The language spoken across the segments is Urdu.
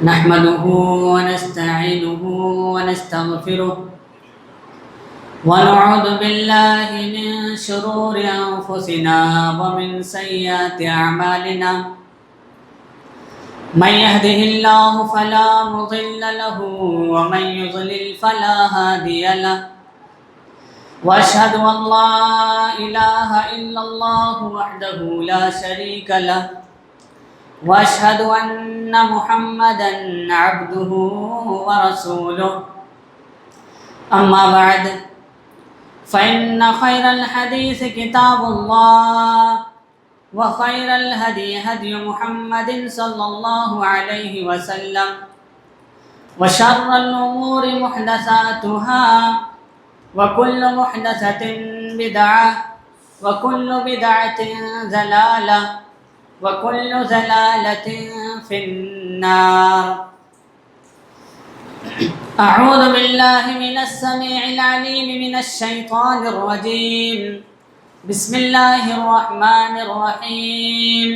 نحمده ونستعينه ونستغفره ونعوذ بالله من شرور أنفسنا ومن سيئات أعمالنا من يهده الله فلا مضل له ومن يضلل فلا هادي له وأشهد أن لا إله إلا الله وحده لا شريك له وأشهد أن محمدًا عبده ورسوله أما بعد فإن خير الحديث كتاب الله وخير الهدي هدي محمد صلى الله عليه وسلم وشر الأمور محدثاتها وكل محدثة بدعة وكل بدعة ضلالة وكل ضلالة في النار. أعوذ بالله من السميع العليم من الشيطان الرجيم. بسم الله الرحمن الرحيم.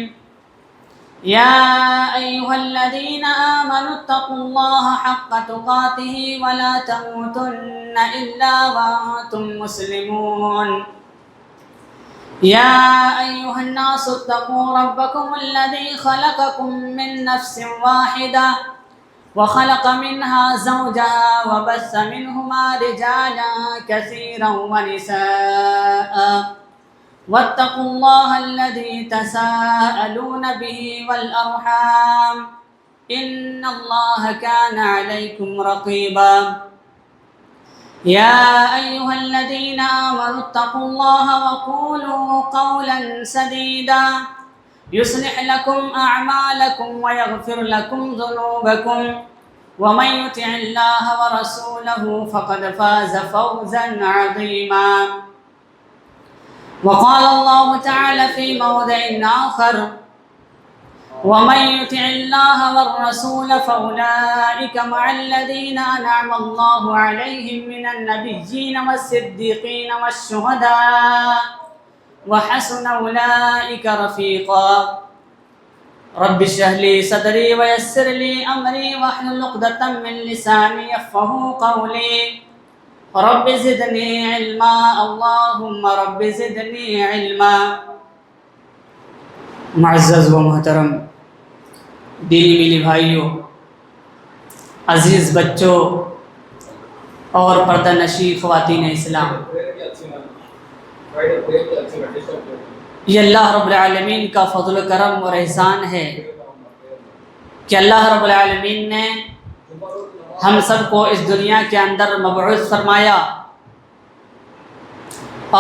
يا أيها الذين آمنوا اتقوا الله حق تقاته ولا تموتن إلا وأنتم مسلمون. يا أيها الناس اتقوا ربكم الذي خلقكم من نفس واحدة وخلق منها زوجها وبث منهما رجالا كثيرا ونساء واتقوا الله الذي تساءلون به والأرحام إن الله كان عليكم رقيبا. يا أيها الذين آمنوا اتقوا الله وقولوا قولا سديدا يصلح لكم أعمالكم ويغفر لكم ذنوبكم ومن يطع الله ورسوله فقد فاز فوزا عظيما. وقال الله تعالى في موضع آخر ومن يطع الله والرسول فأولئك مع الذين أنعم الله عليهم من النبيين والصديقين والشهداء وحسن أولئك رفيقا. رب اشرح لي صدري ويسر لي أمري واحلل عقدة من لساني يفقهوا قولي. رب زدني علما اللهم رب زدني علما. معزز و محترم دینی ملی بھائیوں، عزیز بچوں اور پردہ نشی خواتین اسلام، یہ اللہ رب العالمین کا فضل و کرم اور احسان ہے کہ اللہ رب العالمین نے ہم سب کو اس دنیا کے اندر مبعوث فرمایا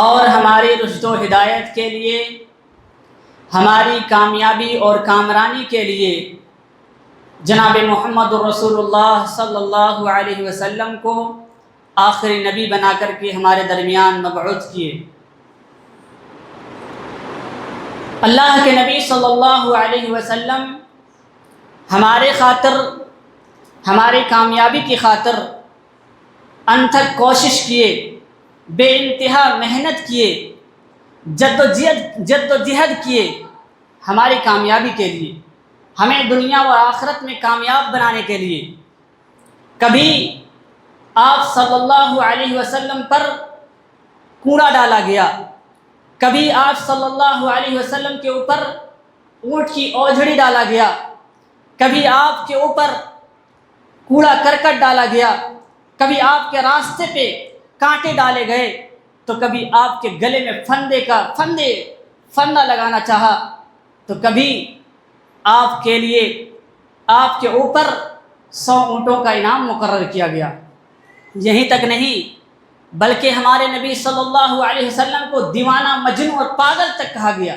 اور ہماری رشد و ہدایت کے لیے، ہماری کامیابی اور کامرانی کے لیے جناب محمد رسول اللہ صلی اللہ علیہ وسلم کو آخری نبی بنا کر کے ہمارے درمیان مبعوث کیے۔ اللہ کے نبی صلی اللہ علیہ وسلم ہمارے خاطر، ہماری کامیابی کی خاطر انتھک کوشش کیے، بے انتہا محنت کیے، جد و جہد کیے ہماری کامیابی کے لیے، ہمیں دنیا و آخرت میں کامیاب بنانے کے لیے۔ کبھی آپ صلی اللہ علیہ وسلم پر کوڑا ڈالا گیا، کبھی آپ صلی اللہ علیہ وسلم کے اوپر اونٹ کی اوجھڑی ڈالا گیا، کبھی آپ کے اوپر کوڑا کرکٹ ڈالا گیا، کبھی آپ کے راستے پہ کانٹے ڈالے گئے، تو کبھی آپ کے گلے میں فندہ لگانا چاہا، تو کبھی آپ کے لیے، آپ کے اوپر 100 اونٹوں کا انعام مقرر کیا گیا۔ یہیں تک نہیں بلکہ ہمارے نبی صلی اللہ علیہ وسلم کو دیوانہ، مجنون اور پاگل تک کہا گیا۔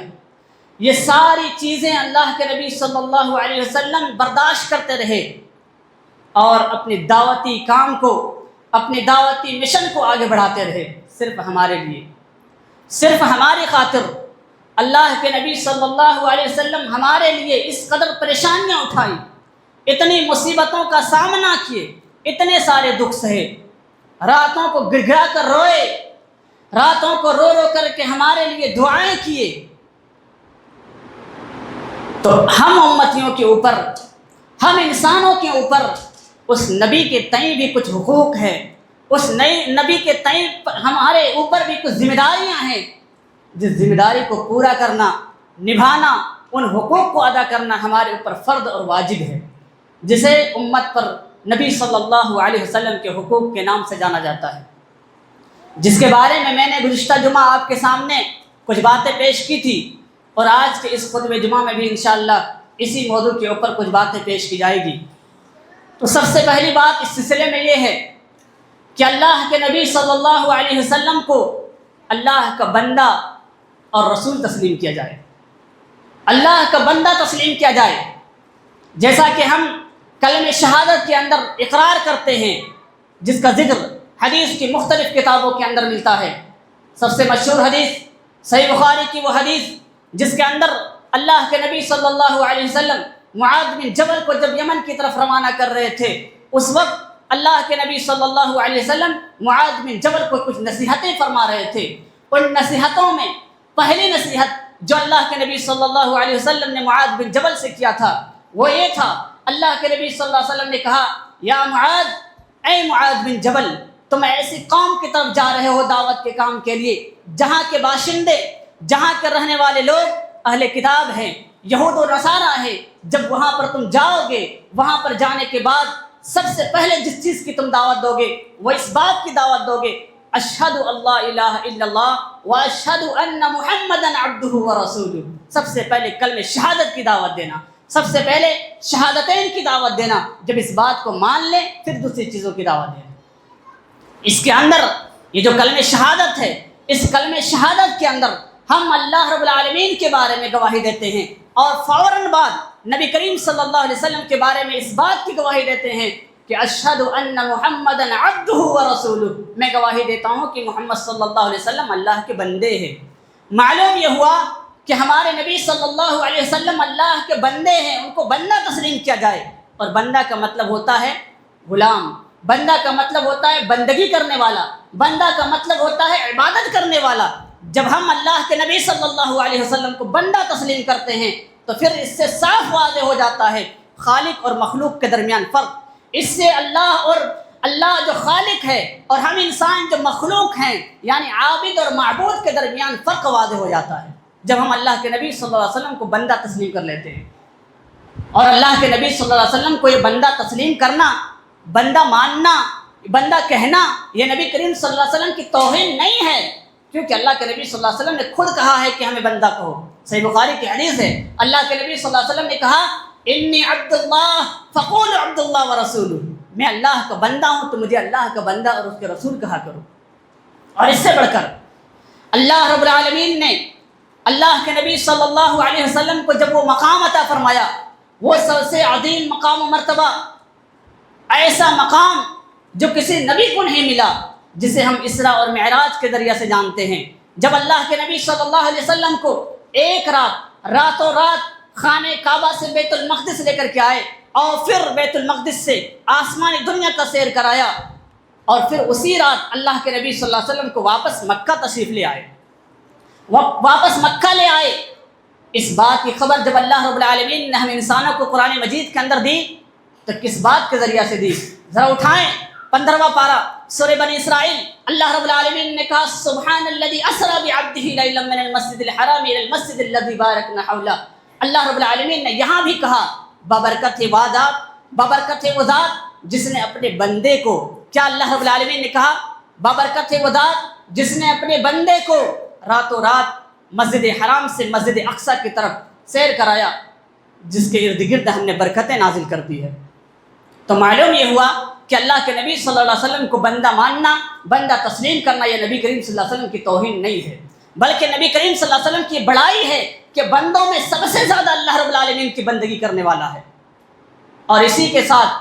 یہ ساری چیزیں اللہ کے نبی صلی اللہ علیہ وسلم برداشت کرتے رہے اور اپنی دعوتی کام کو، اپنی دعوتی مشن کو آگے بڑھاتے رہے، صرف ہمارے لیے، صرف ہماری خاطر۔ اللہ کے نبی صلی اللہ علیہ وسلم ہمارے لیے اس قدر پریشانیاں اٹھائی، اتنی مصیبتوں کا سامنا کیے، اتنے سارے دکھ سہے، راتوں کو گڑ گڑا کر روئے، راتوں کو رو رو کر کے ہمارے لیے دعائیں کیے، تو ہم امتیوں کے اوپر، ہم انسانوں کے اوپر اس نبی کے تئیں بھی کچھ حقوق ہے، اس نئے نبی کے تئیں ہمارے اوپر بھی کچھ ذمہ داریاں ہیں، جس ذمہ داری کو پورا کرنا، نبھانا، ان حقوق کو ادا کرنا ہمارے اوپر فرض اور واجب ہے، جسے امت پر نبی صلی اللہ علیہ وسلم کے حقوق کے نام سے جانا جاتا ہے، جس کے بارے میں نے گزشتہ جمعہ آپ کے سامنے کچھ باتیں پیش کی تھی، اور آج کے اس خطبہ جمعہ میں بھی انشاءاللہ اسی موضوع کے اوپر کچھ باتیں پیش کی جائے گی۔ تو سب سے پہلی بات اس سلسلے میں یہ ہے کہ اللہ کے نبی صلی اللہ علیہ وسلم کو اللہ کا بندہ اور رسول تسلیم کیا جائے، اللہ کا بندہ تسلیم کیا جائے، جیسا کہ ہم کلمہ شہادت کے اندر اقرار کرتے ہیں، جس کا ذکر حدیث کی مختلف کتابوں کے اندر ملتا ہے۔ سب سے مشہور حدیث صحیح بخاری کی وہ حدیث جس کے اندر اللہ کے نبی صلی اللہ علیہ وسلم معاذ بن جبل کو جب یمن کی طرف روانہ کر رہے تھے، اس وقت اللہ کے نبی صلی اللہ علیہ وسلم معاذ بن جبل کو کچھ نصیحتیں فرما رہے تھے۔ ان نصیحتوں میں پہلی نصیحت جو اللہ کے نبی صلی اللہ علیہ وسلم نے معاذ بن جبل سے کیا تھا وہ یہ تھا، اللہ کے نبی صلی اللہ علیہ وسلم نے کہا، یا معاذ، اے معاذ بن جبل، تم ایسی قوم کی طرف جا رہے ہو دعوت کے کام کے لیے جہاں کے باشندے، جہاں کے رہنے والے لوگ اہل کتاب ہیں، یہود و نصارہ ہیں۔ جب وہاں پر تم جاؤ گے، وہاں پر جانے کے بعد سب سے پہلے جس چیز کی تم دعوت دو گے وہ اس بات کی دعوت دو گے، اشہد اللہ الہ الا اللہ و اشہد ان محمدا عبدہ و رسولہ۔ سب سے پہلے کلمہ شہادت کی دعوت دینا، سب سے پہلے شہادتین کی دعوت دینا۔ جب اس بات کو مان لیں پھر دوسری چیزوں کی دعوت دینا۔ اس کے اندر یہ جو کلمہ شہادت ہے، اس کلمہ شہادت کے اندر ہم اللہ رب العالمین کے بارے میں گواہی دیتے ہیں، اور فوراً بعد نبی کریم صلی اللہ علیہ وسلم کے بارے میں اس بات کی گواہی دیتے ہیں کہ اشہد ان محمدا عبدہ و رسولہ، میں گواہی دیتا ہوں کہ محمد صلی اللہ علیہ وسلم اللہ کے بندے ہیں۔ معلوم یہ ہوا کہ ہمارے نبی صلی اللہ علیہ وسلم اللہ کے بندے ہیں، ان کو بندہ تسلیم کیا جائے، اور بندہ کا مطلب ہوتا ہے غلام، بندہ کا مطلب ہوتا ہے بندگی کرنے والا، بندہ کا مطلب ہوتا ہے عبادت کرنے والا۔ جب ہم اللہ کے نبی صلی اللہ علیہ وسلم کو بندہ تسلیم کرتے ہیں تو پھر اس سے صاف واضح ہو جاتا ہے خالق اور مخلوق کے درمیان فرق۔ اس سے اللہ جو خالق ہے اور ہم انسان جو مخلوق ہیں، یعنی عابد اور معبود کے درمیان فرق واضح ہو جاتا ہے جب ہم اللہ کے نبی صلی اللہ علیہ وسلم کو بندہ تسلیم کر لیتے ہیں۔ اور اللہ کے نبی صلی اللہ علیہ وسلم کو یہ بندہ تسلیم کرنا، بندہ ماننا، بندہ کہنا، یہ نبی کریم صلی اللہ علیہ وسلم کی توہین نہیں ہے، کیونکہ اللہ کے نبی صلی اللہ علیہ وسلم نے خود کہا ہے کہ ہمیں بندہ کہو۔ صحیح بخاری کی حدیث ہے، اللہ کے نبی صلی اللہ علیہ وسلم نے کہا، انی عبد اللہ فقولوا عبد اللہ ورسولہ، میں اللہ کا بندہ ہوں تو مجھے اللہ کا بندہ اور اس کے رسول کہا کرو۔ اور اس سے بڑھ کر اللہ رب العالمین نے اللہ کے نبی صلی اللہ علیہ وسلم کو جب وہ مقام عطا فرمایا، وہ سب سے عظیم مقام و مرتبہ، ایسا مقام جو کسی نبی کو نہیں ملا، جسے ہم اسراء اور معراج کے ذریعے سے جانتے ہیں۔ جب اللہ کے نبی صلی اللہ علیہ وسلم کو ایک راتوں رات خانہ کعبہ سے بیت المقدس لے کر کے آئے، اور پھر بیت المقدس سے آسمانی دنیا کا سیر کرایا، اور پھر اسی رات اللہ کے نبی صلی اللہ علیہ وسلم کو واپس مکہ تشریف لے آئے، واپس مکہ لے آئے۔ اس بات کی خبر جب اللہ رب العالمین نے ہم انسانوں کو قرآن مجید کے اندر دی تو کس بات کے ذریعے سے دی؟ ذرا اٹھائیں 15واں پارہ سورہ بنی اسرائیل۔ اللہ رب العالمین نے کہا، سبحان الذی اسری بعبدہ لیلا من المسجد الحرام الی المسجد الذی بارکنا حولہ۔ اللہ رب العالمین نے یہاں بھی کہا، بابرکت وہ ذات جس نے اپنے بندے کو، کیا اللہ رب العالمین نے کہا؟ بابرکت وہ ذات جس نے اپنے بندے کو راتوں رات مسجد حرام سے مسجد اقصی کی طرف سیر کرایا، جس کے ارد گرد ہم نے برکتیں نازل کر دی ہے۔ تو معلوم یہ ہوا کہ اللہ کے نبی صلی اللہ علیہ وسلم کو بندہ ماننا، بندہ تسلیم کرنا، یہ نبی کریم صلی اللہ علیہ وسلم کی توہین نہیں ہے، بلکہ نبی کریم صلی اللہ علیہ وسلم کی بڑائی ہے کہ بندوں میں سب سے زیادہ اللہ رب العالمین کی بندگی کرنے والا ہے۔ اور اسی کے ساتھ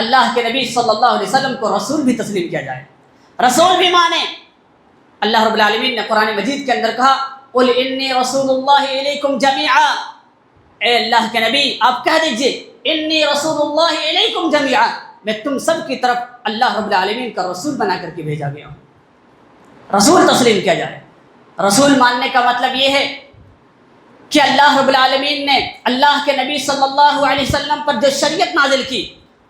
اللہ کے نبی صلی اللہ علیہ وسلم کو رسول بھی تسلیم کیا جائے، رسول بھی مانے۔ اللہ رب العالمین نے قرآن مجید کے اندر کہا، قل انی رسول اللہ الیکم جمیعا، اے اللہ کے نبی آپ کہہ دیجئے، انی رسول اللہ الیکم جمیعا، میں تم سب کی طرف اللہ رب العالمین کا رسول بنا کر کے بھیجا گیا ہوں۔ رسول تسلیم کیا جائے۔ رسول ماننے کا مطلب یہ ہے کہ اللہ رب العالمین نے اللہ کے نبی صلی اللہ علیہ وسلم پر جو شریعت نازل کی،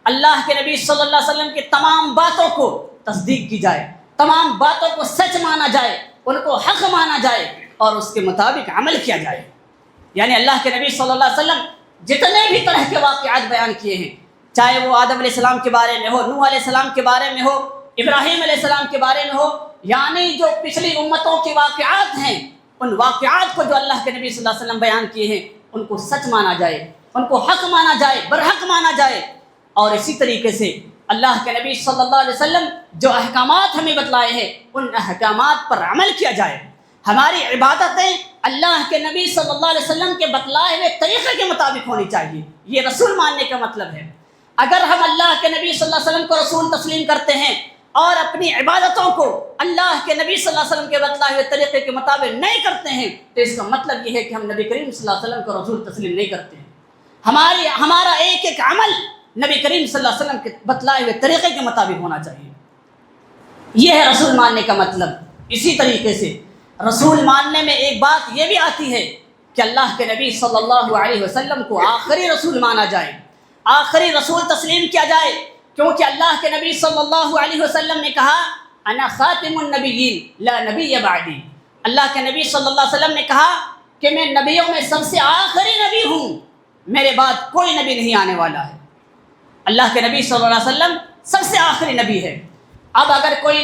اللہ کے نبی صلی اللہ علیہ وسلم کی تمام باتوں کو تصدیق کی جائے، تمام باتوں کو سچ مانا جائے، ان کو حق مانا جائے اور اس کے مطابق عمل کیا جائے۔ یعنی اللہ کے نبی صلی اللہ علیہ وسلم جتنے بھی طرح کے واقعات بیان کیے ہیں، چاہے وہ آدم علیہ السلام کے بارے میں ہو، نوح علیہ السلام کے بارے میں ہو، ابراہیم علیہ السلام کے بارے میں ہو، یعنی جو پچھلی امتوں کے واقعات ہیں، ان واقعات کو جو اللہ کے نبی صلی اللہ علیہ وسلم بیان کیے ہیں ان کو سچ مانا جائے، ان کو حق مانا جائے، برحق مانا جائے۔ اور اسی طریقے سے اللہ کے نبی صلی اللہ علیہ وسلم جو احکامات ہمیں بتلائے ہیں ان احکامات پر عمل کیا جائے۔ ہماری عبادتیں اللہ کے نبی صلی اللہ علیہ وسلم کے بتلائے ہوئے طریقے کے مطابق ہونی چاہیے، یہ رسول ماننے کا مطلب ہے۔ اگر ہم اللہ کے نبی صلی اللہ علیہ وسلم کو رسول تسلیم کرتے ہیں اور اپنی عبادتوں کو اللہ کے نبی صلی اللہ علیہ وسلم کے بتلائے ہوئے طریقے کے مطابق نہیں کرتے ہیں تو اس کا مطلب یہ ہے کہ ہم نبی کریم صلی اللہ علیہ وسلم کو رسول تسلیم نہیں کرتے ہیں۔ ہمارا ایک ایک عمل نبی کریم صلی اللہ علیہ وسلم کے بتلائے ہوئے طریقے کے مطابق ہونا چاہیے، یہ ہے رسول ماننے کا مطلب۔ اسی طریقے سے رسول ماننے میں ایک بات یہ بھی آتی ہے کہ اللہ کے نبی صلی اللہ علیہ وسلم کو آخری رسول مانا جائے، آخری رسول تسلیم کیا جائے، کیونکہ اللہ کے نبی صلی اللہ علیہ وسلم نے کہا انا خاتم النبیین لا نبی بعدی۔ اللہ کے نبی صلی اللہ علیہ وسلم نے کہا کہ میں نبیوں میں سب سے آخری نبی ہوں، میرے بعد کوئی نبی نہیں آنے والا ہے۔ اللہ کے نبی صلی اللہ علیہ وسلم سب سے آخری نبی ہے۔ اب اگر کوئی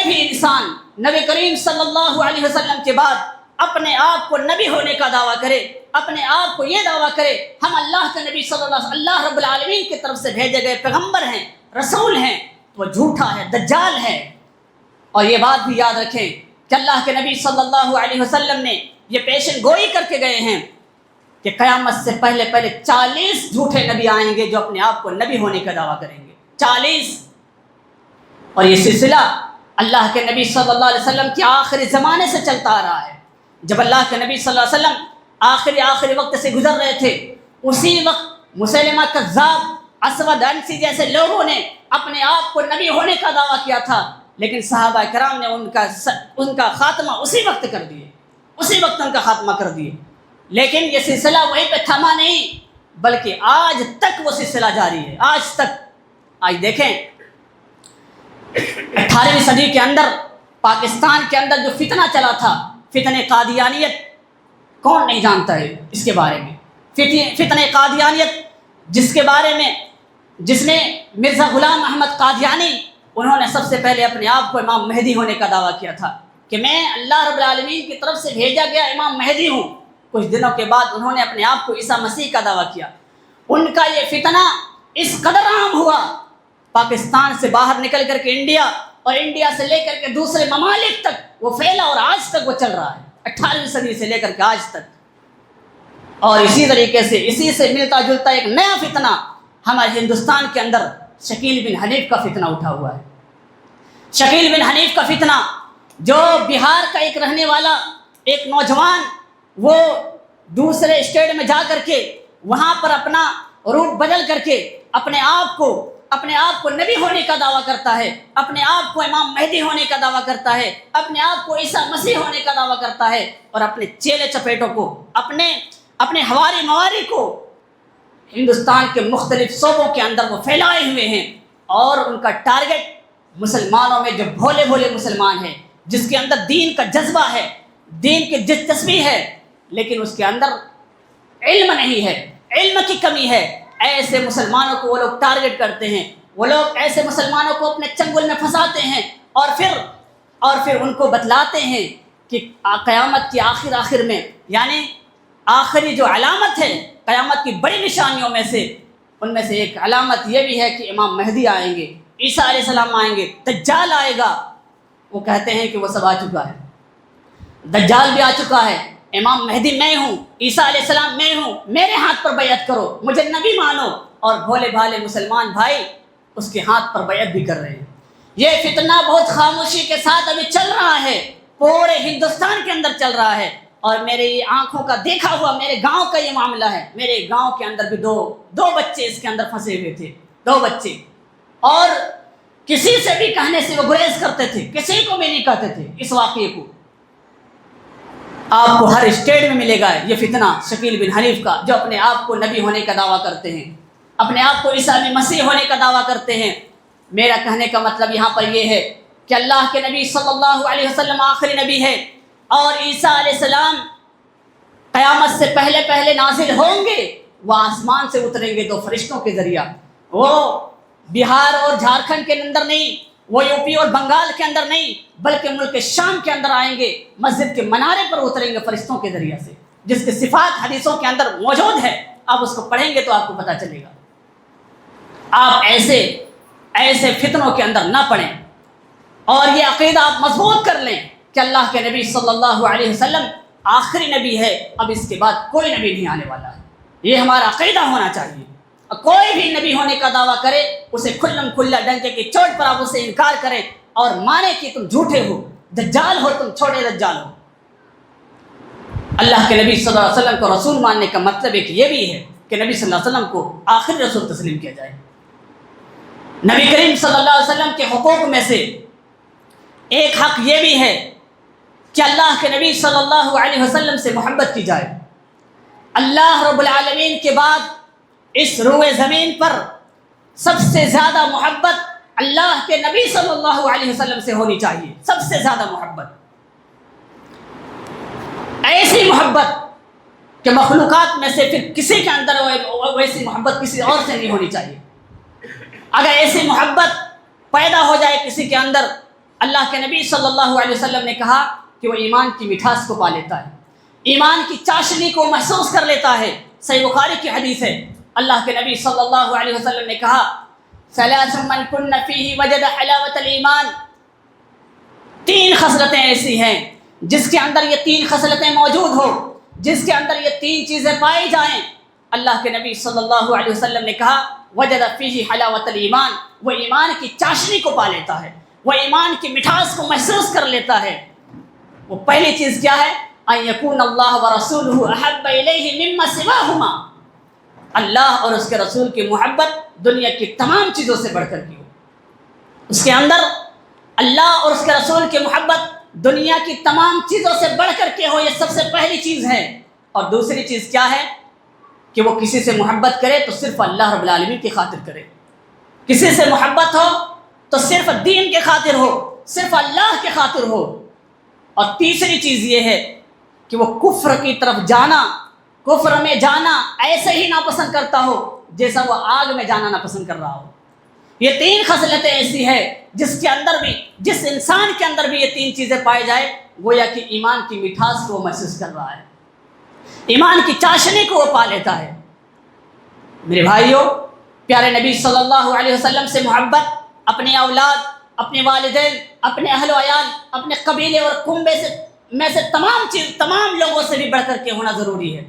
بھی انسان نبی کریم صلی اللہ علیہ وسلم کے بعد اپنے آپ کو نبی ہونے کا دعویٰ کرے، اپنے آپ کو یہ دعویٰ کرے ہم اللہ کے نبی صلی اللہ علیہ وسلم اللہ رب العالمین کی طرف سے بھیجے گئے پیغمبر ہیں، رسول ہیں، تو وہ جھوٹا ہے، دجال ہے۔ اور یہ بات بھی یاد رکھیں کہ اللہ کے نبی صلی اللہ علیہ وسلم نے یہ پیشن گوئی کر کے گئے ہیں کہ قیامت سے پہلے 40 جھوٹے نبی آئیں گے جو اپنے آپ کو نبی ہونے کا دعویٰ کریں گے، 40۔ اور یہ سلسلہ اللہ کے نبی صلی اللہ علیہ وسلم کے آخری زمانے سے چلتا آ رہا ہے۔ جب اللہ کے نبی صلی اللہ علیہ وسلم آخری وقت سے گزر رہے تھے، اسی وقت مسیلمہ کذاب، اسود عنسی جیسے لوگوں نے اپنے آپ کو نبی ہونے کا دعویٰ کیا تھا، لیکن صحابہ کرام نے ان کا خاتمہ اسی وقت کر دیے، اسی وقت ان کا خاتمہ کر دیے۔ لیکن یہ سلسلہ وہیں پہ تھما نہیں، بلکہ آج تک وہ سلسلہ جاری ہے، آج تک۔ آج دیکھیں 18ویں صدی کے اندر پاکستان کے اندر جو فتنہ چلا تھا، فتنہ قادیانیت، کون نہیں جانتا ہے اس کے بارے میں؟ فتنہ قادیانیت جس نے مرزا غلام احمد قادیانی، انہوں نے سب سے پہلے اپنے آپ کو امام مہدی ہونے کا دعویٰ کیا تھا کہ میں اللہ رب العالمین کی طرف سے بھیجا گیا امام مہدی ہوں۔ کچھ دنوں کے بعد انہوں نے اپنے آپ کو عیسیٰ مسیح کا دعویٰ کیا۔ ان کا یہ فتنہ اس قدر عام ہوا، پاکستان سے باہر نکل کر کے انڈیا، اور انڈیا سے لے کر کے دوسرے ممالک تک وہ پھیلا، اور آج تک وہ چل رہا ہے، 18ویں صدی سے لے کر کے آج تک۔ اور اسی طریقے سے اسی سے ملتا جلتا ایک نیا فتنہ ہمارے ہندوستان کے اندر شکیل بن حنیف کا فتنہ اٹھا ہوا ہے۔ شکیل بن حنیف کا فتنہ، جو بہار کا ایک رہنے والا ایک نوجوان، وہ دوسرے اسٹیٹ میں جا کر کے وہاں پر اپنا روٹ بدل کر کے اپنے آپ کو نبی ہونے کا دعویٰ کرتا ہے، اپنے آپ کو امام مہدی ہونے کا دعویٰ کرتا ہے، اپنے آپ کو عیسیٰ مسیح ہونے کا دعویٰ کرتا ہے، اور اپنے چیلے چپیٹوں کو، اپنے ہواری مواری کو ہندوستان کے مختلف صوبوں کے اندر وہ پھیلائے ہوئے ہیں۔ اور ان کا ٹارگٹ مسلمانوں میں جو بھولے بھولے مسلمان ہیں، جس کے اندر دین کا جذبہ ہے، دین کی دلچسپی ہے، لیکن اس کے اندر علم نہیں ہے، علم کی کمی ہے، ایسے مسلمانوں کو وہ لوگ ٹارگٹ کرتے ہیں، وہ لوگ ایسے مسلمانوں کو اپنے چنگل میں پھنساتے ہیں، اور پھر ان کو بتلاتے ہیں کہ قیامت کی آخر میں، یعنی آخری جو علامت ہے قیامت کی بڑی نشانیوں میں سے، ان میں سے ایک علامت یہ بھی ہے کہ امام مہدی آئیں گے، عیسیٰ علیہ السلام آئیں گے، دجال آئے گا۔ وہ کہتے ہیں کہ وہ سب آ چکا ہے، دجال بھی آ چکا ہے، امام مہدی میں ہوں، عیسیٰ علیہ السلام میں ہوں، میرے ہاتھ پر بیعت کرو، مجھے نبی مانو۔ اور بھولے بھالے مسلمان بھائی اس کے ہاتھ پر بیعت بھی کر رہے ہیں۔ یہ فتنہ بہت خاموشی کے ساتھ ابھی چل رہا ہے، پورے ہندوستان کے اندر چل رہا ہے، اور میرے آنکھوں کا دیکھا ہوا میرے گاؤں کا یہ معاملہ ہے۔ میرے گاؤں کے اندر بھی دو بچے اس کے اندر پھنسے ہوئے تھے، 2 بچے، اور کسی سے بھی کہنے سے وہ گریز کرتے تھے، کسی کو بھی نہیں کہتے تھے اس واقعے کو۔ آپ کو ہر اسٹیٹ میں ملے گا یہ فتنہ شکیل بن حنیف کا، جو اپنے آپ کو نبی ہونے کا دعویٰ کرتے ہیں، اپنے آپ کو عیسیٰ بن مسیح ہونے کا دعویٰ کرتے ہیں۔ میرا کہنے کا مطلب یہاں پر یہ ہے کہ اللہ کے نبی صلی اللہ علیہ وسلم آخری نبی ہے، اور عیسیٰ علیہ السلام قیامت سے پہلے پہلے نازل ہوں گے، وہ آسمان سے اتریں گے 2 فرشتوں کے ذریعہ۔ وہ بہار اور جھارکھنڈ کے اندر نہیں، وہ یو پی اور بنگال کے اندر نہیں، بلکہ ملک شام کے اندر آئیں گے، مسجد کے منارے پر اتریں گے فرشتوں کے ذریعہ سے، جس کے صفات حدیثوں کے اندر موجود ہے۔ آپ اس کو پڑھیں گے تو آپ کو پتہ چلے گا۔ آپ ایسے فتنوں کے اندر نہ پڑیں، اور یہ عقیدہ آپ مضبوط کر لیں کہ اللہ کے نبی صلی اللہ علیہ وسلم آخری نبی ہے، اب اس کے بعد کوئی نبی نہیں آنے والا ہے۔ یہ ہمارا عقیدہ ہونا چاہیے۔ کوئی بھی نبی ہونے کا دعویٰ کرے، اسے کھلم کھلا ڈنکے کی چوٹ پر آپ اسے انکار کریں اور مانے کہ تم جھوٹے ہو، دجال ہو، تم چھوٹے دجال ہو۔ اللہ کے نبی صلی اللہ علیہ وسلم کو رسول ماننے کا مطلب ایک یہ بھی ہے کہ نبی صلی اللہ علیہ وسلم کو آخری رسول تسلیم کیا جائے۔ نبی کریم صلی اللہ علیہ وسلم کے حقوق میں سے ایک حق یہ بھی ہے کہ اللہ کے نبی صلی اللہ علیہ وسلم سے محبت کی جائے۔ اللہ رب العالمین کے بعد اس روئے زمین پر سب سے زیادہ محبت اللہ کے نبی صلی اللہ علیہ وسلم سے ہونی چاہیے، سب سے زیادہ محبت، ایسی محبت کہ مخلوقات میں سے پھر کسی کے اندر ویسی محبت کسی اور سے نہیں ہونی چاہیے۔ اگر ایسی محبت پیدا ہو جائے کسی کے اندر، اللہ کے نبی صلی اللہ علیہ وسلم نے کہا کہ وہ ایمان کی مٹھاس کو پا لیتا ہے، ایمان کی چاشنی کو محسوس کر لیتا ہے۔ صحیح بخاری کی حدیث ہے، اللہ کے نبی صلی اللہ علیہ وسلم نے کہا ثلاث من کن فیہ وجد حلاوۃ الایمان، 3 خصلتیں ایسی ہیں جس کے اندر یہ 3 خصلتیں موجود ہو، جس کے اندر یہ 3 چیزیں پائی جائیں، اللہ کے نبی صلی اللہ علیہ وسلم نے کہا وجد فیہ حلاوۃ الایمان، وہ ایمان کی چاشنی کو پا لیتا ہے، وہ ایمان کی مٹھاس کو محسوس کر لیتا ہے۔ وہ پہلی چیز کیا ہے؟ ان یکون اللہ ورسولہ احب الیہ مما سواہما، اللہ اور اس کے رسول کی محبت دنیا کی تمام چیزوں سے بڑھ کر کی ہو۔ اس کے اندر اللہ اور اس کے رسول کی محبت دنیا کی تمام چیزوں سے بڑھ کر کے ہو، یہ سب سے پہلی چیز ہے۔ اور دوسری چیز کیا ہے؟ کہ وہ کسی سے محبت کرے تو صرف اللہ رب العالمین کی خاطر کرے، کسی سے محبت ہو تو صرف دین کے خاطر ہو، صرف اللہ کے خاطر ہو۔ اور تیسری چیز یہ ہے کہ وہ کفر کی طرف جانا، کفر میں جانا ایسے ہی ناپسند کرتا ہو جیسا وہ آگ میں جانا ناپسند کر رہا ہو۔ یہ 3 خصلتیں ایسی ہے جس کے اندر بھی، جس انسان کے اندر بھی یہ 3 چیزیں پائی جائے، گویا کہ ایمان کی مٹھاس کو وہ محسوس کر رہا ہے، ایمان کی چاشنی کو وہ پا لیتا ہے۔ میرے بھائیوں، پیارے نبی صلی اللہ علیہ وسلم سے محبت اپنے اولاد، اپنے والدین، اپنے اہل و عیال، اپنے قبیلے اور کنبے میں سے تمام لوگوں سے بھی بڑھ کر کے ہونا ضروری ہے۔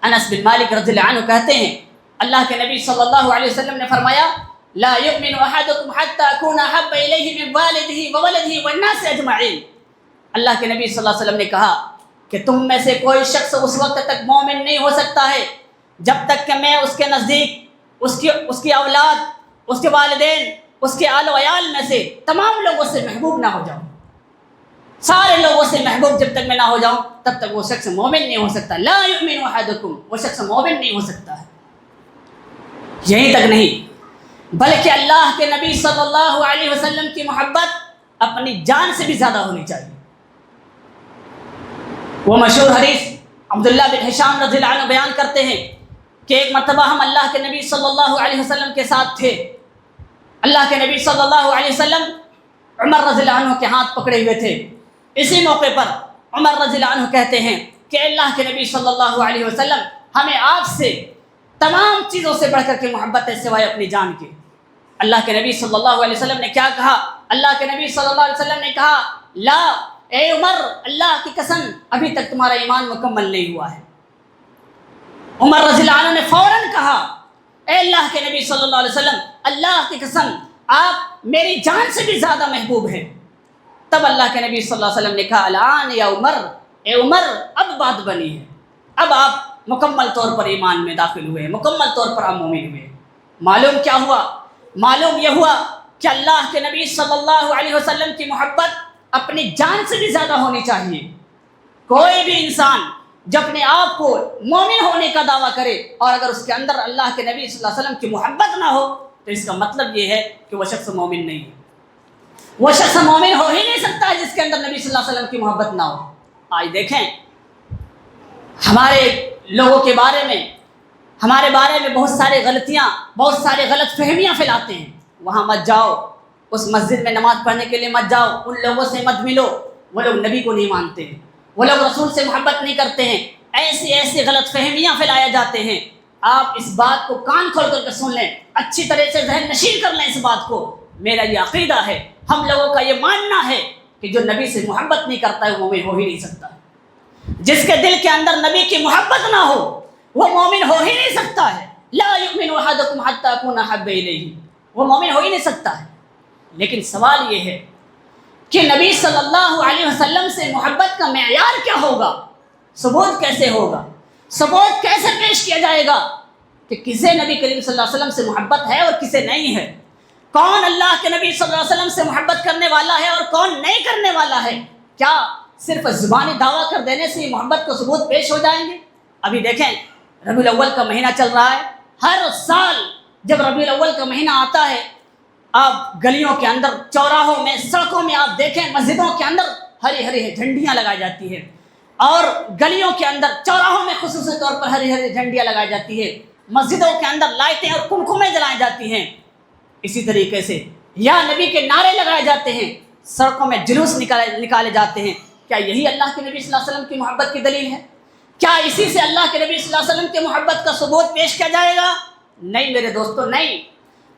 انس بن مالک رضی اللہ عنہ کہتے ہیں اللہ کے نبی صلی اللہ علیہ وسلم نے فرمایا لا یؤمن احدکم حتی اکون احب الیہ من والدہ وولدہ والناس اجمعین۔ اللہ کے نبی صلی اللہ علیہ وسلم نے کہا کہ تم میں سے کوئی شخص اس وقت تک مومن نہیں ہو سکتا ہے جب تک کہ میں اس کے نزدیک اس کی اولاد، اس کے والدین، اس کے آل و عیال میں سے تمام لوگوں سے محبوب نہ ہو جاؤں، سارے لوگوں سے محبوب جب تک میں نہ ہو جاؤں تب تک وہ شخص مومن نہیں ہو سکتا۔ لا یؤمن احدکم، وہ شخص مومن نہیں ہو سکتا ہے۔ یہیں تک نہیں بلکہ اللہ کے نبی صلی اللہ علیہ وسلم کی محبت اپنی جان سے بھی زیادہ ہونی چاہیے۔ وہ مشہور حدیث عبداللہ بن ہشام رضی اللہ عنہ بیان کرتے ہیں کہ ایک مرتبہ ہم اللہ کے نبی صلی اللہ علیہ وسلم کے ساتھ تھے، اللہ کے نبی صلی اللہ علیہ وسلم عمر رضی اللہ عنہ کے ہاتھ پکڑے ہوئے تھے۔ اسی موقع پر عمر رضی اللہ عنہ کہتے ہیں کہ اللہ کے نبی صلی اللہ علیہ وسلم ہمیں آپ سے تمام چیزوں سے بڑھ کر کے محبت ہے سوائے اپنی جان کے۔ اللہ کے نبی صلی اللہ علیہ وسلم نے کیا کہا؟ اللہ کے نبی صلی اللہ علیہ وسلم نے کہا لا، اے عمر، اللہ کی قسم ابھی تک تمہارا ایمان مکمل نہیں ہوا ہے۔ عمر رضی اللہ عنہ نے فوراً کہا اے اللہ کے نبی صلی اللہ علیہ وسلم، اللہ کی قسم آپ میری جان سے بھی زیادہ محبوب ہیں۔ تب اللہ کے نبی صلی اللہ علیہ وسلم نے کہا الان یا عمر، اے عمر اب بات بنی ہے، اب آپ مکمل طور پر ایمان میں داخل ہوئے، مکمل طور پر آپ مومن ہوئے۔ معلوم کیا ہوا؟ معلوم یہ ہوا کہ اللہ کے نبی صلی اللہ علیہ وسلم کی محبت اپنی جان سے بھی زیادہ ہونی چاہیے۔ کوئی بھی انسان جب اپنے آپ کو مومن ہونے کا دعویٰ کرے اور اگر اس کے اندر اللہ کے نبی صلی اللہ علیہ وسلم کی محبت نہ ہو تو اس کا مطلب یہ ہے کہ وہ شخص مومن نہیں ہے۔ وہ شخص مومن ہو ہی نہیں سکتا ہے جس کے اندر نبی صلی اللہ علیہ وسلم کی محبت نہ ہو۔ آج دیکھیں ہمارے لوگوں کے بارے میں، ہمارے بارے میں بہت سارے غلطیاں، بہت سارے غلط فہمیاں پھیلاتے ہیں۔ وہاں مت جاؤ، اس مسجد میں نماز پڑھنے کے لیے مت جاؤ، ان لوگوں سے مت ملو، وہ لوگ نبی کو نہیں مانتے ہیں، وہ لوگ رسول سے محبت نہیں کرتے ہیں۔ ایسی غلط فہمیاں پھیلائے جاتے ہیں۔ آپ اس بات کو کان کھول کر کے سن لیں، اچھی طرح سے ذہن نشین کر لیں اس بات کو۔ میرا یہ عقیدہ ہے، ہم لوگوں کا یہ ماننا ہے کہ جو نبی سے محبت نہیں کرتا ہے وہ مومن ہو ہی نہیں سکتا ہے۔ جس کے دل کے اندر نبی کی محبت نہ ہو وہ مومن ہو ہی نہیں سکتا ہے۔ لا یؤمن احدکم حتی اکون احب الیہ، وہ مومن ہو ہی نہیں سکتا ہے۔ لیکن سوال یہ ہے کہ نبی صلی اللہ علیہ وسلم سے محبت کا معیار کیا ہوگا؟ ثبوت کیسے ہوگا؟ ثبوت کیسے پیش کیا جائے گا کہ کسے نبی کریم صلی اللہ علیہ وسلم سے محبت ہے اور کسے نہیں ہے؟ کون اللہ کے نبی صلی اللہ علیہ وسلم سے محبت کرنے والا ہے اور کون نہیں کرنے والا ہے؟ کیا صرف زبانی دعویٰ کر دینے سے محبت کو ثبوت پیش ہو جائیں گے؟ ابھی دیکھیں ربیع الاول کا مہینہ چل رہا ہے، ہر سال جب ربیع الاول کا مہینہ آتا ہے آپ گلیوں کے اندر، چوراہوں میں، سڑکوں میں آپ دیکھیں، مسجدوں کے اندر ہری ہری جھنڈیاں لگائی جاتی ہیں، اور گلیوں کے اندر، چوراہوں میں خصوصی طور پر ہری ہری جھنڈیاں لگائی جاتی ہیں، مسجدوں کے اندر لائٹیں اور کمکمیں جلائی جاتی ہیں۔ اسی طریقے سے یا نبی کے نعرے لگائے جاتے ہیں، سڑکوں میں جلوس نکالے جاتے ہیں۔ کیا یہی اللہ کے نبی صلی اللہ علیہ وسلم کی محبت کی دلیل ہے؟ کیا اسی سے اللہ کے نبی صلی اللہ علیہ وسلم کی محبت کا ثبوت پیش کیا جائے گا؟ نہیں میرے دوستو، نہیں۔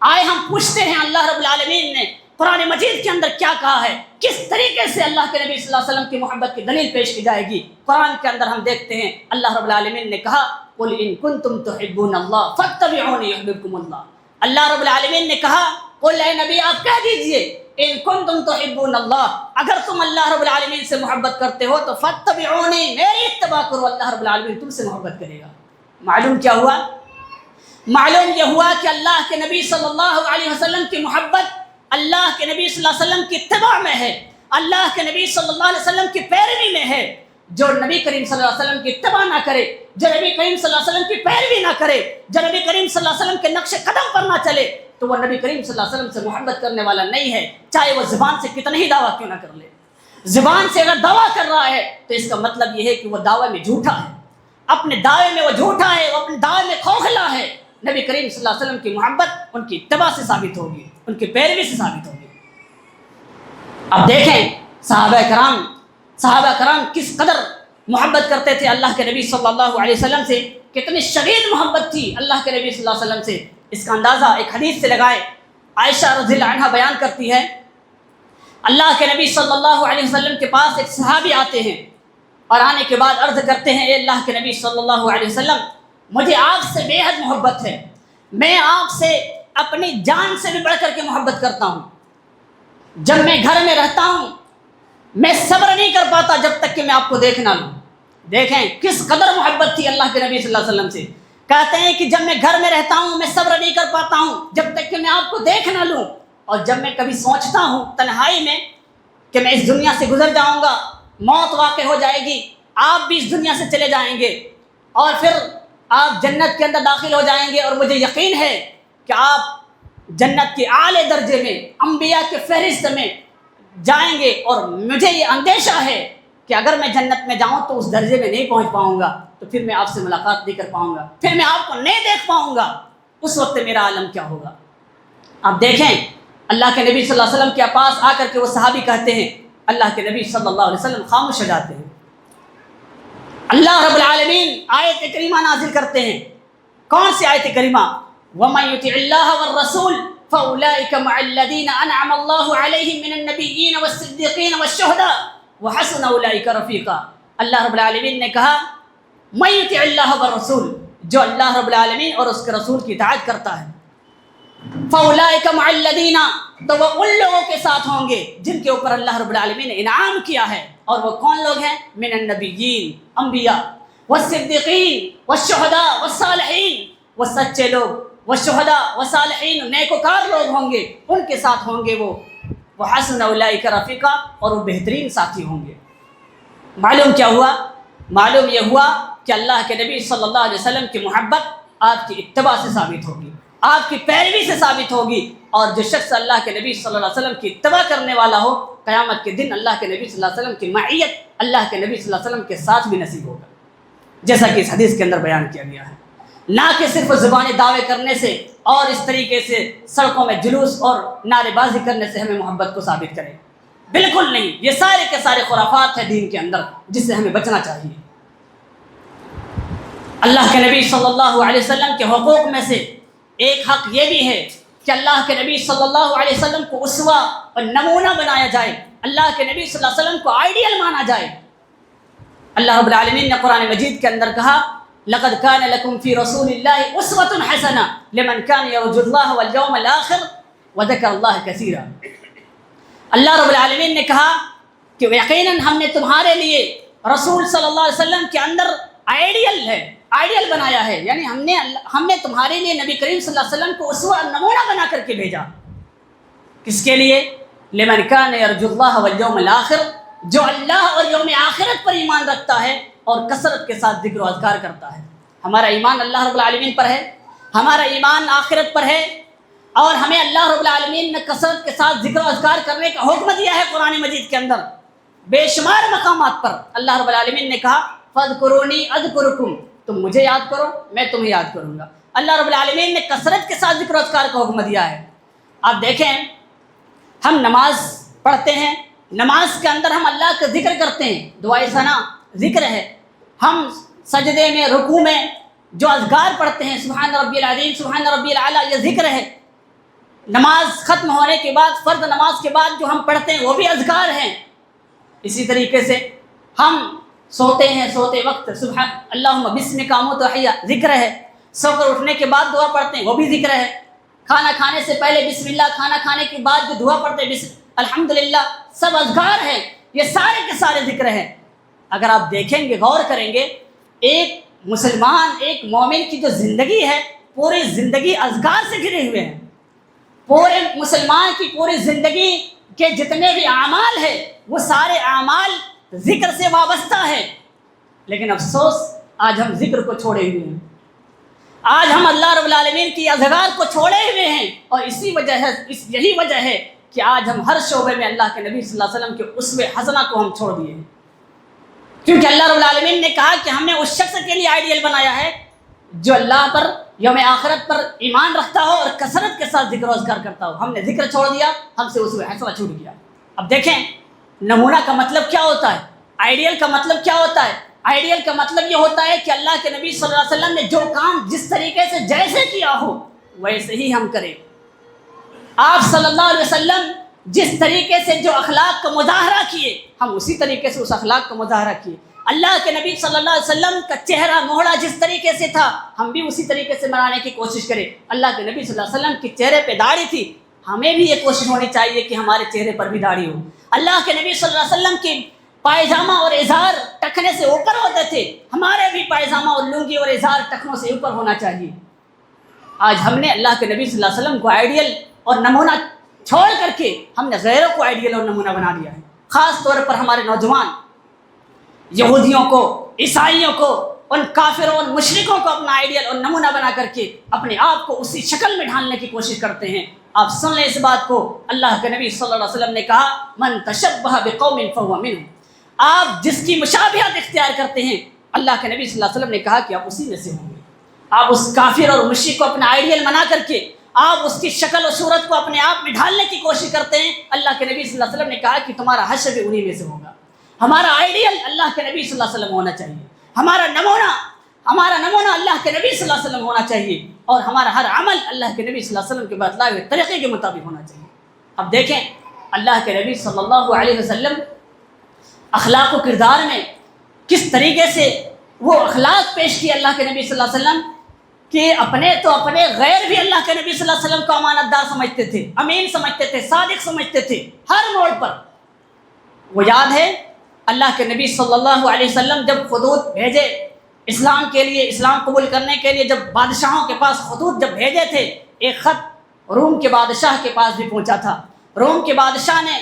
آئے ہم پوچھتے ہیں اللہ رب العالمین نے قرآن مجید کے اندر کیا کہا ہے، کس طریقے سے اللہ کے نبی صلی اللہ علیہ وسلم کی محبت کی دلیل پیش کی جائے گی؟ قرآن کے اندر ہم دیکھتے ہیں اللہ رب العالمین نے کہا قل ان کنتم تحبون اللہ فاتبعونی یحببکم اللہ۔ اللہ رب العالمین نے کہا قل اے نبی آپ کہہ دیجئے ان کنتم تحبون اللہ، اگر تم اللہ رب العالمین سے محبت کرتے ہو تو فاتبعونی، میری اتباع کرو، اللہ رب العالمین تم سے محبت کرے گا۔ معلوم کیا ہوا؟ معلوم یہ ہوا کہ اللہ کے نبی صلی اللہ علیہ وسلم کی محبت اللہ کے نبی صلی اللہ علیہ وسلم کی اتباع میں ہے، اللہ کے نبی صلی اللہ علیہ وسلم کی پیروی میں ہے۔ جو نبی کریم صلی اللہ علیہ وسلم کی اتباع نہ کرے، جو نبی کریم صلی اللہ علیہ وسلم کی پیروی نہ کرے، جو نبی کریم صلی اللہ علیہ وسلم کے نقش قدم پر نہ چلے تو وہ نبی کریم صلی اللہ علیہ وسلم سے محبت کرنے والا نہیں ہے، چاہے وہ زبان سے کتنا ہی دعویٰ کیوں نہ کر لے۔ زبان سے اگر دعویٰ کر رہا ہے تو اس کا مطلب یہ ہے کہ وہ دعوے میں جھوٹا ہے، اپنے دعوے میں وہ جھوٹا ہے، وہ اپنے دعوے میں کھوکھلا ہے۔ نبی کریم صلی اللہ علیہ وسلم کی محبت ان کی اتباع سے ثابت ہوگی، ان کی پیروی سے ثابت ہوگی۔ اب دیکھیں صحابہ کرام کس قدر محبت کرتے تھے اللہ کے نبی صلی اللہ علیہ وسلم سے، کتنی شدید محبت تھی اللہ کے نبی صلی اللہ علیہ وسلم سے۔ اس کا اندازہ ایک حدیث سے لگائیں۔ عائشہ رضی اللہ عنہا بیان کرتی ہے اللہ کے نبی صلی اللہ علیہ وسلم کے پاس ایک صحابی آتے ہیں اور آنے کے بعد عرض کرتے ہیں اے اللہ کے نبی صلی اللہ علیہ وسلم مجھے آپ سے بے حد محبت ہے، میں آپ سے اپنی جان سے بھی بڑھ کر کے محبت کرتا ہوں۔ جب میں گھر میں رہتا ہوں میں صبر نہیں کر پاتا جب تک کہ میں آپ کو دیکھ نہ لوں۔ دیکھیں کس قدر محبت تھی اللہ کے نبی صلی اللہ علیہ وسلم سے۔ کہتے ہیں کہ جب میں گھر میں رہتا ہوں میں صبر نہیں کر پاتا ہوں جب تک کہ میں آپ کو دیکھ نہ لوں، اور جب میں کبھی سوچتا ہوں تنہائی میں کہ میں اس دنیا سے گزر جاؤں گا، موت واقع ہو جائے گی، آپ بھی اس دنیا سے چلے جائیں گے اور پھر آپ جنت کے اندر داخل ہو جائیں گے، اور مجھے یقین ہے کہ آپ جنت کے اعلی درجے میں، انبیاء کے فہرست میں جائیں گے، اور مجھے یہ اندیشہ ہے کہ اگر میں جنت میں جاؤں تو اس درجے میں نہیں پہنچ پاؤں گا، تو پھر میں آپ سے ملاقات نہیں کر پاؤں گا، پھر میں آپ کو نہیں دیکھ پاؤں گا، اس وقت میرا عالم کیا ہوگا۔ آپ دیکھیں اللہ کے نبی صلی اللہ علیہ وسلم کے پاس آ کر کے وہ صحابی کہتے ہیں، اللہ کے نبی صلی اللہ علیہ وسلم خاموش ہو جاتے ہیں۔ اللہ رب العالمین آیت کریمہ نازل کرتے ہیں۔ کون سی آیت کریمہ؟ وَمَن يُطِعِ اللَّهَ وَالرَّسُولَ فَأُولَٰئِكَ مَعَ الَّذِينَ أَنْعَمَ اللَّهُ عَلَيْهِم مِّنَ النَّبِيِّينَ وَالصِّدِّيقِينَ وَالشُّهَدَاءِ وَحَسُنَ أُولَٰئِكَ رَفِيقًا۔ اللہ رب العالمین نے کہا مَن يُطِعِ اللَّهَ وَالرَّسُولَ، جو اللہ رب العالمین اور اس کے رسول کی اطاعت کرتا ہے، فَأُولَٰئِكَ مَعَ الَّذِينَ، تو وہ ان لوگوں کے ساتھ ہوں گے جن کے اوپر اللہ رب العالمین نے انعام کیا ہے، اور وہ کون لوگ ہیں؟ من النبیین، انبیاء، والصدیقین، والشہداء، والصالحین، وہ سچے لوگ، والشہداء، والصالحین، نیکوکار لوگ ہوں گے، ان کے ساتھ ہوں گے وہ، وحسن اولئک رفیقا، اور وہ بہترین ساتھی ہوں گے۔ معلوم کیا ہوا؟ معلوم یہ ہوا کہ اللہ کے نبی صلی اللہ علیہ وسلم کی محبت آپ کی اتباع سے ثابت ہوگی، آپ کی پیروی سے ثابت ہوگی، اور جو شخص اللہ کے نبی صلی اللہ علیہ وسلم کی اتباع کرنے والا ہو، قیامت کے دن اللہ کے نبی صلی اللہ علیہ وسلم کی معیت اللہ کے نبی صلی اللہ علیہ وسلم کے ساتھ بھی نصیب ہوگا، جیسا کہ اس حدیث کے اندر بیان کیا گیا ہے۔ نہ کہ صرف زبانی دعوے کرنے سے اور اس طریقے سے سڑکوں میں جلوس اور نعرے بازی کرنے سے ہمیں محبت کو ثابت کرے، بالکل نہیں، یہ سارے کے سارے خرافات ہیں دین کے اندر جس سے ہمیں بچنا چاہیے۔ اللہ کے نبی صلی اللہ علیہ وسلم کے حقوق میں سے ایک حق یہ بھی ہے کہ اللہ کے نبی صلی اللہ علیہ وسلم کو اسوہ اور نمونہ بنایا جائے، اللہ کے نبی صلی اللہ علیہ وسلم کو آئیڈیل مانا جائے۔ اللہ رب العالمین نے قرآن مجید کے اندر کہا لقد كان لكم في رسول الله اسوة حسنة لمن كان يرجو الله واليوم الآخر وذكر الله كثيرا۔ اللہ رب العالمین نے کہا کہ یقیناً ہم نے تمہارے لیے رسول صلی اللہ علیہ وسلم کے اندر آئیڈیل بنایا ہے، یعنی ہم نے تمہارے لیے نبی کریم صلی اللہ علیہ وسلم کو اسوہ نمونہ بنا کر کے بھیجا۔ کس کے لیے؟ لمن كان يرجو الله واليوم الآخر، جو اللہ اور یوم آخرت پر ایمان رکھتا ہے اور کثرت کے ساتھ ذکر و اذکار کرتا ہے۔ ہمارا ایمان اللہ رب العالمین پر ہے، ہمارا ایمان آخرت پر ہے، اور ہمیں اللہ رب العالمین نے کثرت کے ساتھ ذکر و اذکار کرنے کا حکم دیا ہے قرآن مجید کے اندر۔ بے شمار مقامات پر اللہ رب العالمین نے کہا فاذکرونی اذکرکم، تم مجھے یاد کرو میں تمہیں یاد کروں گا۔ اللہ رب العالمین نے کثرت کے ساتھ ذکر و اذکار کا حکم دیا ہے۔ آپ دیکھیں، ہم نماز پڑھتے ہیں، نماز کے اندر ہم اللہ کا ذکر کرتے ہیں، دعائے ثنا ذکر ہے، ہم سجدے میں رکوع میں جو اذکار پڑھتے ہیں سبحان ربی العظیم سبحان ربی الاعلیٰ، یہ ذکر ہے۔ نماز ختم ہونے کے بعد، فرض نماز کے بعد جو ہم پڑھتے ہیں وہ بھی اذکار ہیں۔ اسی طریقے سے ہم سوتے ہیں، سوتے وقت سبحان اللہم بسمک اموت واحیا ذکر ہے، سو کر اٹھنے کے بعد دعا پڑھتے ہیں وہ بھی ذکر ہے، کھانا کھانے سے پہلے بسم اللہ، کھانا کھانے کے بعد جو دعا پڑھتے ہیں الحمدللہ، سب اذکار ہیں، یہ سارے کے سارے ذکر ہیں۔ اگر آپ دیکھیں گے، غور کریں گے، ایک مسلمان، ایک مومن کی جو زندگی ہے پوری زندگی اذکار سے گھرے ہوئے ہیں۔ پورے مسلمان کی پوری زندگی کے جتنے بھی اعمال ہیں وہ سارے اعمال ذکر سے وابستہ ہیں، لیکن افسوس آج ہم ذکر کو چھوڑے ہوئے ہیں، آج ہم اللہ رب العالمین کی اذکار کو چھوڑے ہوئے ہیں، اور یہی وجہ ہے کہ آج ہم ہر شعبے میں اللہ کے نبی صلی اللہ علیہ وسلم کے اسوہ حسنہ کو ہم چھوڑ دیے ہیں، کیونکہ اللہ رب العالمین نے کہا کہ ہم نے اس شخص کے لیے آئیڈیل بنایا ہے جو اللہ پر، یوم آخرت پر ایمان رکھتا ہو اور کثرت کے ساتھ ذکر و اذکار کرتا ہو۔ ہم نے ذکر چھوڑ دیا، ہم سے اسوہ حسنہ چھوٹ گیا۔ اب دیکھیں نمونہ کا مطلب کیا ہوتا ہے، آئیڈیل کا مطلب کیا ہوتا ہے؟ آئیڈیل کا مطلب یہ ہوتا ہے کہ اللہ کے نبی صلی اللہ علیہ وسلم نے جو کام جس طریقے سے جیسے کیا ہو ویسے ہی ہم کریں۔ آپ صلی اللہ علیہ وسلم جس طریقے سے جو اخلاق کا مظاہرہ کیے ہم اسی طریقے سے اس اخلاق کا مظاہرہ کیے۔ اللہ کے نبی صلی اللہ علیہ وسلم کا چہرہ موڑا جس طریقے سے تھا ہم بھی اسی طریقے سے بنانے کی کوشش کریں۔ اللہ کے نبی صلی اللہ علیہ وسلم کے چہرے پہ داڑھی تھی، ہمیں بھی یہ کوشش ہونی چاہیے کہ ہمارے چہرے پر بھی داڑھی ہو۔ اللہ کے نبی صلی اللہ علیہ وسلم کی پائجامہ اور ازار ٹخنے سے اوپر ہوتے تھے، ہمارے بھی پائجامہ اور لنگی اور ازار ٹخنوں سے اوپر ہونا چاہیے۔ آج ہم نے اللہ کے نبی صلی اللہ علیہ وسلم کو آئیڈیل اور نمونہ چھوڑ کر کے ہم نے غیروں کو آئیڈیل اور نمونہ بنا دیا ہے۔ خاص طور پر ہمارے نوجوان یہودیوں کو، عیسائیوں کو، ان کافروں اور مشرکوں کو اپنا آئیڈیل اور نمونہ بنا کر کے اپنے آپ کو اسی شکل میں ڈھالنے کی کوشش کرتے ہیں۔ آپ سن لیں اس بات کو، اللہ کے نبی صلی اللہ علیہ وسلم نے کہا من تشبہ بقوم فہو منہم، آپ جس کی مشابہت اختیار کرتے ہیں اللہ کے نبی صلی اللہ علیہ وسلم نے کہا کہ آپ اسی میں سے ہوں گے۔ آپ اس کافر اور مشرک کو اپنا آئیڈیل بنا کر کے آپ اس کی شکل و صورت کو اپنے آپ میں ڈھالنے کی کوشش کرتے ہیں۔ اللہ کے نبی صلی اللہ علیہ وسلم نے کہا کہ تمہارا حشر بھی انہی میں سے ہوگا۔ ہمارا آئیڈیل اللہ کے نبی صلی اللہ علیہ وسلم ہونا چاہیے، ہمارا نمونہ اللہ کے نبی صلی اللہ علیہ وسلم ہونا چاہیے، اور ہمارا ہر عمل اللہ کے نبی صلی اللہ علیہ وسلم کے بتلائے ہوئے طریقے کے مطابق ہونا چاہیے۔ اب دیکھیں اللہ کے نبی صلی اللہ علیہ وسلم اخلاق و کردار میں کس طریقے سے وہ اخلاق پیش کیے اللہ کے نبی صلی اللہ علیہ وسلم کہ اپنے غیر بھی اللہ کے نبی صلی اللہ علیہ وسلم کو امانت دار سمجھتے تھے، امین سمجھتے تھے، صادق سمجھتے تھے ہر موڑ پر۔ وہ یاد ہے اللہ کے نبی صلی اللہ علیہ وسلم جب خطوط بھیجے اسلام کے لیے، اسلام قبول کرنے کے لیے، جب بادشاہوں کے پاس خطوط جب بھیجے تھے، ایک خط روم کے بادشاہ کے پاس بھی پہنچا تھا۔ روم کے بادشاہ نے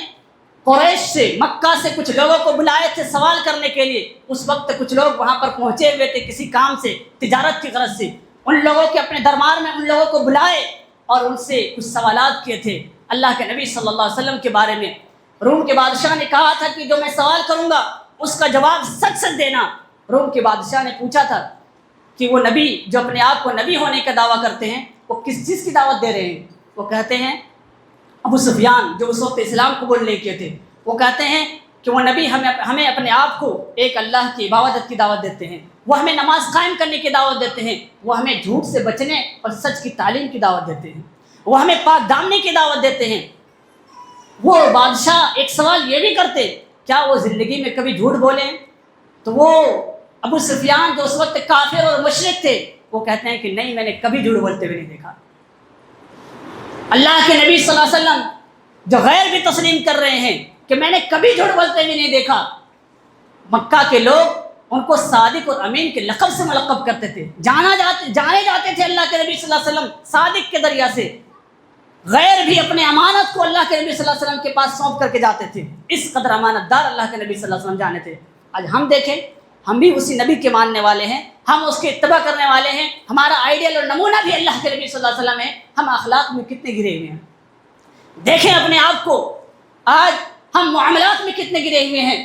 قریش سے، مکہ سے کچھ لوگوں کو بلائے تھے سوال کرنے کے لیے. اس وقت کچھ لوگ وہاں پر پہنچے ہوئے تھے کسی کام سے، تجارت کی غرض سے. ان لوگوں کے اپنے دربار میں ان لوگوں کو بلائے اور ان سے کچھ سوالات کیے تھے اللہ کے نبی صلی اللہ علیہ وسلم کے بارے میں. روم کے بادشاہ نے کہا تھا کہ جو میں سوال کروں گا اس کا جواب سچ سچ دینا. روم کے بادشاہ نے پوچھا تھا کہ وہ نبی جو اپنے آپ کو نبی ہونے کا دعویٰ کرتے ہیں وہ کس چیز کی دعوت دے رہے ہیں؟ وہ کہتے ہیں ابو سفیان جو اس وقت اسلام قبول نہیں کیے تھے، وہ کہتے ہیں کہ وہ نبی ہمیں اپنے آپ کو ایک اللہ کی عبادت کی دعوت دیتے ہیں، وہ ہمیں نماز قائم کرنے کی دعوت دیتے ہیں، وہ ہمیں جھوٹ سے بچنے اور سچ کی تعلیم کی دعوت دیتے ہیں، وہ ہمیں پاک دامنی کی دعوت دیتے ہیں. وہ بادشاہ ایک سوال یہ بھی کرتے کیا وہ زندگی میں کبھی جھوٹ بولیں؟ تو وہ ابو سفیان جو اس وقت کافر اور مشرک تھے وہ کہتے ہیں کہ نہیں، میں نے کبھی جھوٹ بولتے ہوئے نہیں دیکھا. اللہ کے نبی صلی اللہ علیہ وسلم جو غیر بھی تسلیم کر رہے ہیں کہ میں نے کبھی جھوٹ بولتے ہوئے نہیں دیکھا. مکہ کے لوگ ان کو صادق اور امین کے لقب سے ملقب کرتے تھے، جانے جاتے تھے اللہ کے نبی صلی اللہ علیہ وسلم صادق کے ذریعہ سے. غیر بھی اپنے امانت کو اللہ کے نبی صلی اللہ علیہ وسلم کے پاس سونپ کر کے جاتے تھے. اس قدر امانت دار اللہ کے نبی صلی اللہ علیہ وسلم جانے تھے. آج ہم دیکھیں، ہم بھی اسی نبی کے ماننے والے ہیں، ہم اس کے اتباع کرنے والے ہیں. ہمارا آئیڈیل اور نمونہ بھی اللہ کے نبی صلی اللہ علیہ وسلم ہے. ہم اخلاق میں کتنے گرے ہوئے ہیں؟ دیکھیں اپنے آپ کو، آج ہم معاملات میں کتنے گرے ہوئے ہیں.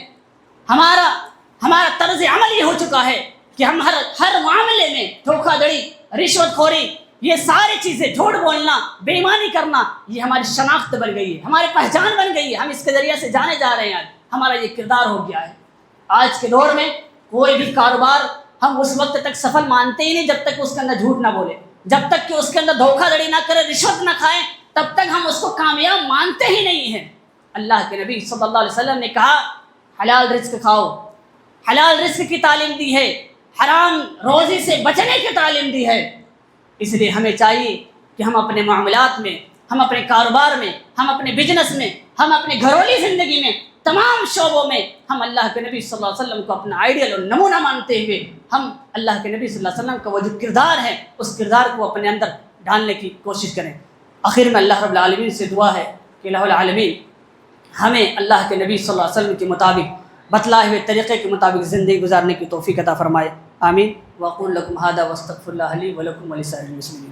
ہمارا طرز عمل یہ ہو چکا ہے کہ ہم ہر معاملے میں دھوکہ دڑی، رشوت خوری، یہ ساری چیزیں، جھوٹ بولنا، بے ایمانی کرنا، یہ ہماری شناخت بن گئی ہے، ہماری پہچان بن گئی ہے. ہم اس کے ذریعے سے جانے جا رہے ہیں. آج ہمارا یہ کردار ہو گیا ہے. آج کے دور میں کوئی بھی کاروبار ہم اس وقت تک سفل مانتے ہی نہیں جب تک اس کے اندر جھوٹ نہ بولے، جب تک کہ اس کے اندر دھوکہ دڑی نہ کرے، رشوت نہ کھائیں، تب تک ہم اس کو کامیاب مانتے ہی نہیں ہیں. اللہ کے نبی صلی اللہ علیہ وسلم نے کہا حلال رزق کھاؤ، حلال رزق کی تعلیم دی ہے، حرام روزی سے بچنے کی تعلیم دی ہے. اس لیے ہمیں چاہیے کہ ہم اپنے معاملات میں، ہم اپنے کاروبار میں، ہم اپنے بزنس میں، ہم اپنے گھریلو زندگی میں، تمام شعبوں میں ہم اللہ کے نبی صلی اللہ علیہ وسلم کو اپنا آئیڈیل اور نمونہ مانتے ہوئے ہم اللہ کے نبی صلی اللہ علیہ وسلم کا وہ جو کردار ہے اس کردار کو اپنے اندر ڈالنے کی کوشش کریں. آخر میں اللہ رب العالمین سے دعا ہے کہ الہ العالمین ہمیں اللہ کے نبی صلی اللہ علیہ وسلم کے مطابق بتلائے ہوئے طریقے کے مطابق زندگی گزارنے کی توفیق عطا فرمائے. آمین. واقول لکم ھذا واستغفر اللہ لی ولکم ولسائر المسلمین.